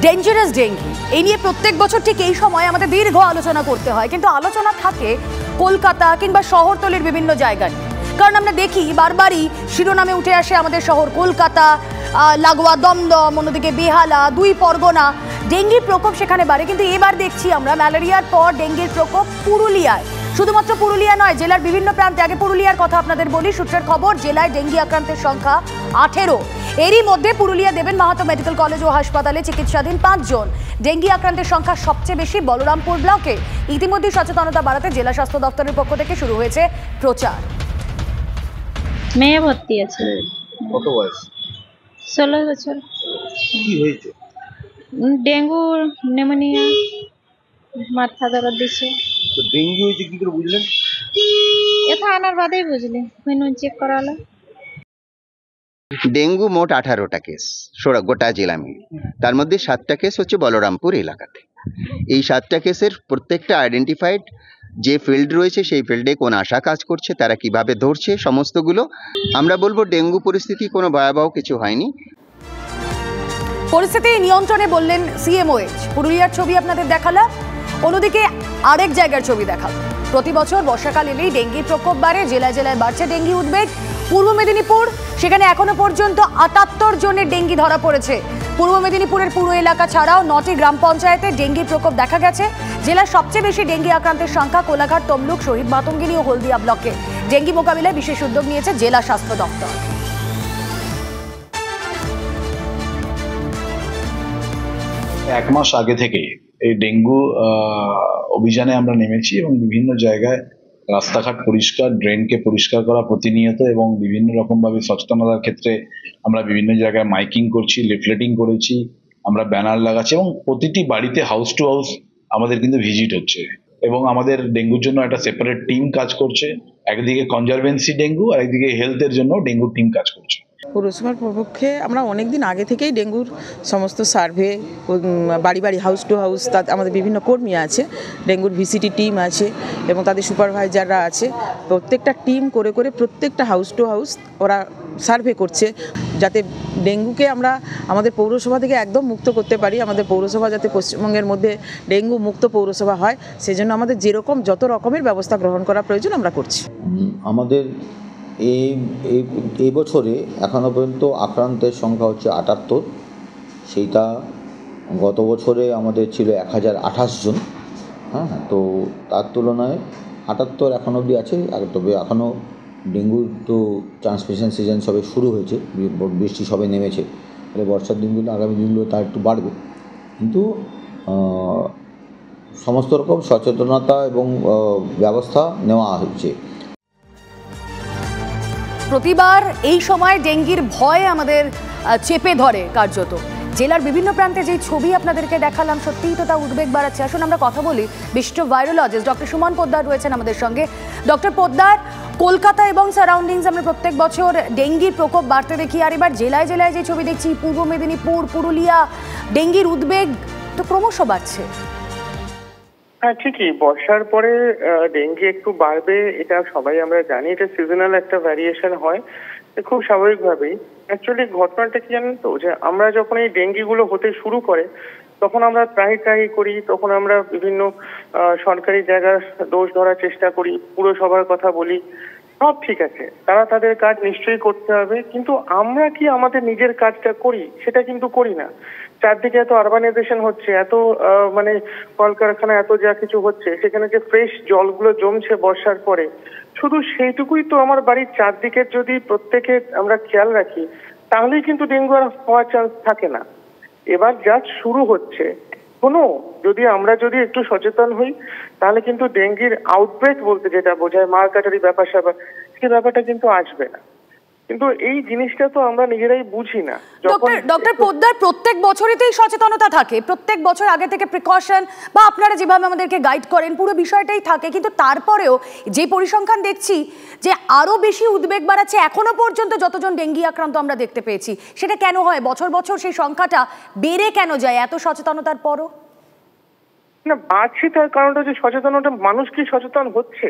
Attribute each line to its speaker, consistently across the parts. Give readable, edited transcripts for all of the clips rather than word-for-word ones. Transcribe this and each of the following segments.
Speaker 1: Dangerous dengue এই নিয়ে প্রত্যেক বছর ঠিক এই সময় আমাদের দীর্ঘ আলোচনা করতে হয়, কিন্তু আলোচনা থাকে কলকাতা কিংবা শহরতলির বিভিন্ন জায়গায়। কারণ আমরা দেখি বারবারই শিরোনামে উঠে আসে আমাদের শহর কলকাতা, লাগোয়া দমদম, অন্যদিকে বেহালা, দুই পরগনা, ডেঙ্গির প্রকোপ সেখানে বাড়ে। কিন্তু এবার দেখছি আমরা ম্যালেরিয়ার পর ডেঙ্গির প্রকোপ পুরুলিয়ায়। শুধুমাত্র পুরুলিয়া নয়, জেলার বিভিন্ন প্রান্তে। আগে পুরুলিয়ার কথা আপনাদের বলি। সূত্রের খবর, জেলায় ডেঙ্গি আক্রান্তের সংখ্যা 18। এরই মধ্যে পুরুলিয়া দেবেন মাহাতো মেডিকেল কলেজ ও হাসপাতালে চিকিৎসাধীন 5 জন। ডেঙ্গি আক্রান্তের সংখ্যা সবচেয়ে বেশি বলরামপুর ব্লকে। ইতিমধ্যে সচেতনতা বাড়াতে জেলা স্বাস্থ্য দপ্তরের পক্ষ থেকে শুরু হয়েছে প্রচার।
Speaker 2: মেয়ে ভর্তি আছে।
Speaker 3: কত বয়স?
Speaker 2: 16 বছর।
Speaker 3: কি হয়েছে?
Speaker 2: ডেঙ্গু, নিউমোনিয়া, মাথা দরদ দিচ্ছে।
Speaker 3: তো ডেঙ্গু হয়েছে কি করে বুঝলেন?
Speaker 2: এটা আনার বাদেই বুঝলি, মেনু চেক করালো।
Speaker 4: ডেঙ্গু মোট 18টা কেস গোটা জেলা মিলে। তার মধ্যে 7টা কেস হচ্ছে বলরামপুর এলাকাতে। এই 7টা কেসের প্রত্যেকটা আইডেন্টিফাইড। যে ফিল্ড রয়েছে সেই ফিল্ডে কোন আশা কাজ করছে, তারা কিভাবে ধরছে, সমস্তগুলো আমরা বলবো ডেঙ্গু পরিস্থিতি কোনো ভয়াবহ কিছু হয়নি।
Speaker 1: পরিস্থিতি নিয়ন্ত্রণে বললেন সিএমওএইচ। পুরুলিয়ার ছবি আপনাদের দেখালাম, অন্যদিকে আরেক জায়গার ছবি দেখাবো। প্রতি বছর বর্ষাকাল এলেই ডেঙ্গির প্রকোপ বাড়ে, জেলায় জেলায় বাড়ছে ডেঙ্গি উদ্বেগ। পূর্ব মেদিনীপুর, সেখানে এখনো পর্যন্ত 78 জনের ডেঙ্গি ধরা পড়েছে। পূর্ব মেদিনীপুরের পুরো এলাকা ছাড়াও 9টি গ্রাম পঞ্চায়েতে ডেঙ্গির প্রকোপ দেখা গেছে। জেলার সবচেয়ে বেশি ডেঙ্গি আক্রান্তের সংখ্যা কোলাঘাট, তমলুক, শহীদ মাতঙ্গিনী ও হলদিয়া ব্লকে। ডেঙ্গি মোকাবিলায় বিশেষ উদ্যোগ নিয়েছে জেলা স্বাস্থ্য দপ্তর।
Speaker 5: 1 মাস আগে থেকে এই ডেঙ্গু অভিযানে আমরা নেমেছি এবং বিভিন্ন জায়গায় রাস্তাঘাট পরিষ্কার, ড্রেনকে পরিষ্কার করা প্রতিনিয়ত, এবং বিভিন্ন রকমভাবে সচেতনতার ক্ষেত্রে আমরা বিভিন্ন জায়গায় মাইকিং করছি, লিফলেটিং করেছি, আমরা ব্যানার লাগাচ্ছি, এবং প্রতিটি বাড়িতে হাউস টু হাউস আমাদের কিন্তু ভিজিট হচ্ছে। এবং আমাদের ডেঙ্গুর জন্য একটা সেপারেট টিম কাজ করছে। একদিকে কনজারভেন্সি ডেঙ্গু আর একদিকে হেলথের জন্য ডেঙ্গুর টিম কাজ করছে।
Speaker 6: পৌরসভার পক্ষে আমরা অনেক দিন আগে থেকেই ডেঙ্গুর সমস্ত সার্ভে, বাড়ি বাড়ি হাউস টু হাউস, আমাদের বিভিন্ন কর্মী আছে, ডেঙ্গুর ভিসিটি টিম আছে এবং তাদের সুপারভাইজাররা আছে। প্রত্যেকটা টিম করে করে প্রত্যেকটা হাউস টু হাউস ওরা সার্ভে করছে, যাতে ডেঙ্গুকে আমরা আমাদের পৌরসভা থেকে একদম মুক্ত করতে পারি। আমাদের পৌরসভা যাতে পশ্চিমবঙ্গের মধ্যে ডেঙ্গু মুক্ত পৌরসভা হয়, সেজন্য আমাদের যেরকম যত রকমের ব্যবস্থা গ্রহণ করা প্রয়োজন আমরা করছি।
Speaker 7: আমাদের এই বছরে এখনও পর্যন্ত আক্রান্তের সংখ্যা হচ্ছে 78। সেইটা গত বছরে আমাদের ছিল 1028 জন। হ্যাঁ, তো তার তুলনায় 78 এখন অবধি আছে। তবে এখনও ডেঙ্গুর তো ট্রান্সমিশন সিজন সবে শুরু হয়েছে, বৃষ্টি সবে নেমেছে, তাহলে বর্ষার দিনগুলো, আগামী দিনগুলো তার একটু বাড়বে। কিন্তু সমস্ত রকম সচেতনতা এবং ব্যবস্থা নেওয়া হচ্ছে।
Speaker 1: প্রতিবার এই সময় ডেঙ্গির ভয় আমাদের চেপে ধরে কার্যত। জেলার বিভিন্ন প্রান্তে যে ছবি আপনাদেরকে দেখালাম, সত্যিই তো তা উদ্বেগ বাড়াচ্ছে। আসুন আমরা কথা বলি, বিশিষ্ট ভাইরোলজিস্ট ডক্টর সুমন পোদ্দার রয়েছেন আমাদের সঙ্গে। ডক্টর পোদ্দার, কলকাতা এবং সারাউন্ডিংস আমরা প্রত্যেক বছর ডেঙ্গির প্রকোপ বাড়তে দেখি, আর এবার জেলায় জেলায় যে ছবি দেখছি, পূর্ব মেদিনীপুর, পুরুলিয়া, ডেঙ্গির উদ্বেগ তো ক্রমশ বাড়ছে।
Speaker 8: হ্যাঁ, ঠিকই। বর্ষার পরে ডেঙ্গি একটু বাড়বে, এটা সবাই আমরা জানি। এটা সিজনাল একটা ভ্যারিয়েশন হয় খুব স্বাভাবিকভাবেই। অ্যাকচুয়ালি ঘটনাটা কি জানেন তো, যে আমরা যখন এই ডেঙ্গিগুলো হতে শুরু করে তখন আমরা ত্রাহি করি, তখন আমরা বিভিন্ন সরকারি জায়গার দোষ ধরার চেষ্টা করি, পুরসভার কথা বলি, সব ঠিক আছে, তারা তাদের কাজ নিশ্চয়ই করতে হবে। কিন্তু আমরা কি আমাদের নিজের কাজটা করি? সেটা কিন্তু করি না। চারদিকে এত আরবানাইজেশন হচ্ছে, এত মানে কলকারখানা, এত যা কিছু হচ্ছে, সেখানে যে ফ্রেশ জলগুলো জমছে বর্ষার পরে, শুধু সেইটুকুই তো আমার বাড়ির চারদিকের যদি প্রত্যেকে আমরা খেয়াল রাখি, তাহলেই কিন্তু ডেঙ্গু আর হওয়ার চান্স থাকে না। এবার যা শুরু হচ্ছে, আমরা যদি একটু সচেতন হই, তাহলে কিন্তু ডেঙ্গির আউটব্রেক বলতে যেটা বোঝায়, মারকাটারি ব্যাপার স্যাপার, সেই ব্যাপারটা কিন্তু আসবে না। কিন্তু এই জিনিসটা তো আমরা নিজেরাই বুঝি না।
Speaker 1: ডক্টর পোদ্দার, প্রত্যেক বছরই তো এই সচেতনতা থাকে, প্রত্যেক বছর আগে থেকে প্রিকশন বা আপনারা যেভাবে আমাদেরকে গাইড করেন, পুরো বিষয়টাই থাকে। কিন্তু তারপরেও যে পরিসংখ্যান দেখছি যে আরো বেশি উদ্বেগ বাড়াচ্ছে, এখনো পর্যন্ত যতজন ডেঙ্গি আক্রান্ত আমরা দেখতে পেয়েছি, সেটা কেন হয়? বছর বছর সেই সংখ্যাটা বেড়ে কেন যায় এত সচেতনতার পরও?
Speaker 8: না, বাড়ছে তার কারণটা যে সচেতনতা, মানুষ কি সচেতন হচ্ছে?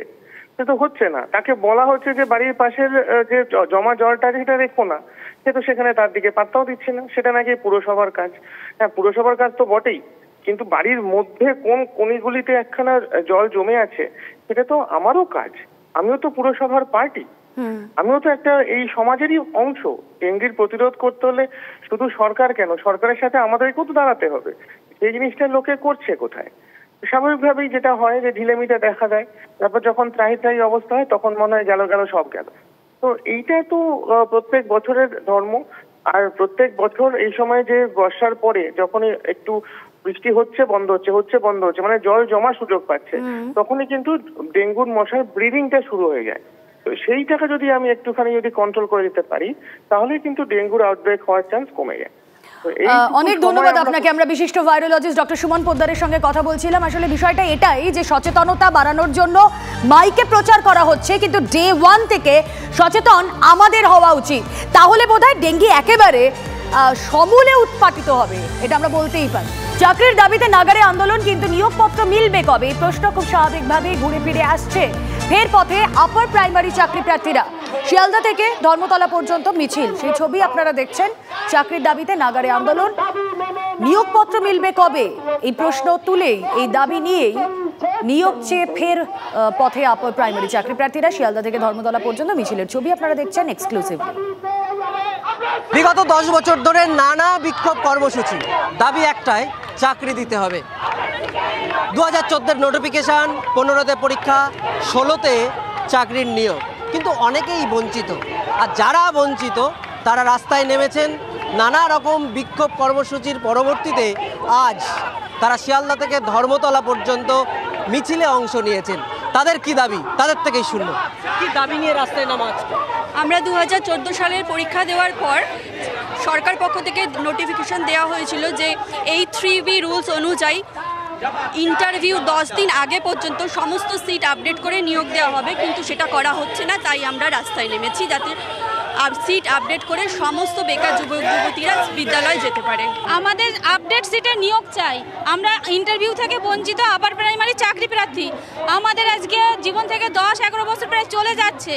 Speaker 8: সে তো হচ্ছে না। তাকে বলা হচ্ছে যে বাড়ির পাশের যে জমা জলটা আছে সেটা রেখো না, সে তো সেখানে তার দিকে পাত্তাও দিচ্ছে না। সেটা নাকি পুরসভার কাজ। হ্যাঁ, পুরসভার কাজ তো বটেই, কিন্তু বাড়ির মধ্যে কোন কোণিগুলিতে একখানা জল জমে আছে সেটা তো আমারও কাজ। আমিও তো পুরসভার পার্টি, আমিও তো একটা এই সমাজেরই অংশ। ডেঙ্গির প্রতিরোধ করতে হলে শুধু সরকার কেন, সরকারের সাথে আমাদেরকেও তো দাঁড়াতে হবে। সেই জিনিসটা লোকে করছে কোথায়? স্বাভাবিকভাবেই যেটা হয় যে ঢিলেমিটা দেখা দেয়, তারপর যখন ত্রাহি ত্রাহি অবস্থা হয় তখন মনে হয় গেল গেল সব গেল। তো এইটা তো প্রত্যেক বছরের ধর্ম। আর প্রত্যেক বছর এই সময় যে বর্ষার পরে যখনই একটু বৃষ্টি হচ্ছে বন্ধ হচ্ছে, হচ্ছে বন্ধ হচ্ছে, মানে জল জমার সুযোগ পাচ্ছে, তখনই কিন্তু ডেঙ্গুর মশার ব্রিডিংটা শুরু হয়ে যায়। তো সেইটাকে যদি আমি একটুখানি যদি কন্ট্রোল করে দিতে পারি তাহলে কিন্তু ডেঙ্গুর আউটব্রেক হওয়ার চান্স কমে যায়।
Speaker 1: অনেক ধন্যবাদ আপনাকে। আমরা বিশিষ্ট ভাইরোলজিস্ট ডক্টর সুমন পোদ্দারের সঙ্গে কথা বলছিলাম। আসলে বিষয়টা এটাই যে সচেতনতা বাড়ানোর জন্য মাইকে প্রচার করা হচ্ছে, কিন্তু ডে 1 থেকে সচেতন আমাদের হওয়া উচিত। তাহলে বোধহয় ডেঙ্গি একেবারে সমূলে উৎপাটিত হবে, এটা আমরা বলতেই পারি। চাকরির দাবিতে নাগারে আন্দোলন, কিন্তু নিয়োগপত্র মিলবে কবে? এই প্রশ্ন খুব স্বাভাবিকভাবেই ঘুরে ফিরে আসছে। ফের পথে আপার প্রাইমারি চাকরি প্রার্থীরা। শিয়ালদা থেকে ধর্মতলা পর্যন্ত মিছিল, সেই ছবি আপনারা দেখছেন। চাকরির দাবিতে নাগারে আন্দোলন, নিয়োগপত্র মিলবে কবে এই প্রশ্ন তুলেই, এই দাবি নিয়েই নিয়োগ চেয়ে ফের পথে আপার প্রাইমারি চাকরি প্রার্থীরা। শিয়ালদা থেকে ধর্মতলা পর্যন্ত মিছিলের ছবি আপনারা দেখছেন এক্সক্লুসিভলি।
Speaker 9: বিগত 10 বছর ধরে নানা বিক্ষোভ কর্মসূচি, দাবি একটাই, চাকরি দিতে হবে। 2014 নোটিফিকেশান, 15তে পরীক্ষা, 16তে চাকরির নিয়োগ, কিন্তু অনেকেই বঞ্চিত। আর যারা বঞ্চিত তারা রাস্তায় নেমেছেন নানা রকম বিক্ষোভ কর্মসূচির পরবর্তীতে আজ তারা শিয়ালদা থেকে ধর্মতলা পর্যন্ত মিছিলে অংশ নিয়েছেন। তাদের কি দাবি, তাদের থেকেই শুনবো। কি দাবি নিয়ে রাস্তায় নামা আজকে?
Speaker 10: আমরা 2014 সালের পরীক্ষা দেওয়ার পর সরকার পক্ষ থেকে নোটিফিকেশন দেওয়া হয়েছিল যে এই 3B রুলস অনুযায়ী ইন্টারভিউ 10 দিন আগে পর্যন্ত সমস্ত সিট আপডেট করে নিয়োগ দেওয়া হবে, কিন্তু সেটা করা হচ্ছে না। তাই আমরা রাস্তায় নেমেছি যাতে সিট আপডেট করে সমস্ত বেকার যুবক যুবতীরা বিদ্যালয়ে যেতে পারে। আমাদের আপডেট সিটে নিয়োগ চাই। আমরা ইন্টারভিউ থেকে বঞ্চিত আপার প্রাইমারি চাকরি প্রার্থী। আমাদের আজকে জীবন থেকে 10-11 বছর প্রায় চলে যাচ্ছে।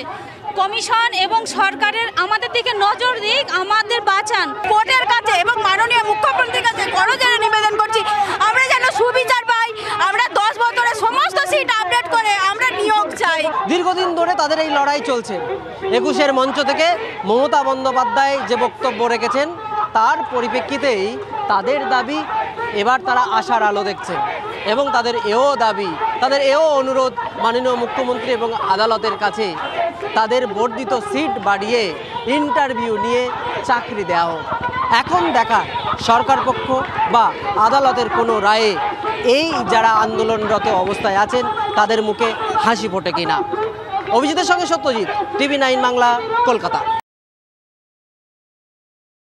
Speaker 10: কমিশন এবং সরকারের আমাদের দিকে নজর দিক, আমাদের বাঁচান। কোর্টের কাছে এবং মাননীয় মুখ্যমন্ত্রীর কাছে করজোড়ে নিবেদন করছি আমরা যেন সুবিচার পাই। আমরা 10 বছরে সমস্ত সিট আপডেট করে আমরা নিয়োগ চাই।
Speaker 9: দীর্ঘদিন ধরে তাদের এই লড়াই চলছে। 21-এর মঞ্চ থেকে মমতা বন্দ্যোপাধ্যায় যে বক্তব্য রেখেছেন তার পরিপ্রেক্ষিতেই তাদের দাবি এবার তারা আশার আলো দেখছেন, এবং তাদের এও দাবি, তাদের এও অনুরোধ মাননীয় মুখ্যমন্ত্রী এবং আদালতের কাছে তাদের বর্ধিত সিট বাড়িয়ে ইন্টারভিউ নিয়ে চাকরি দেওয়া হোক। এখন দেখা সরকার পক্ষ বা আদালতের কোনো রায়ে এই যারা আন্দোলনরত অবস্থায় আছেন তাদের মুখে হাসি ফোটে কিনা। অভিজিতের সঙ্গে সত্যজিৎ, TV9 বাংলা, কলকাতা।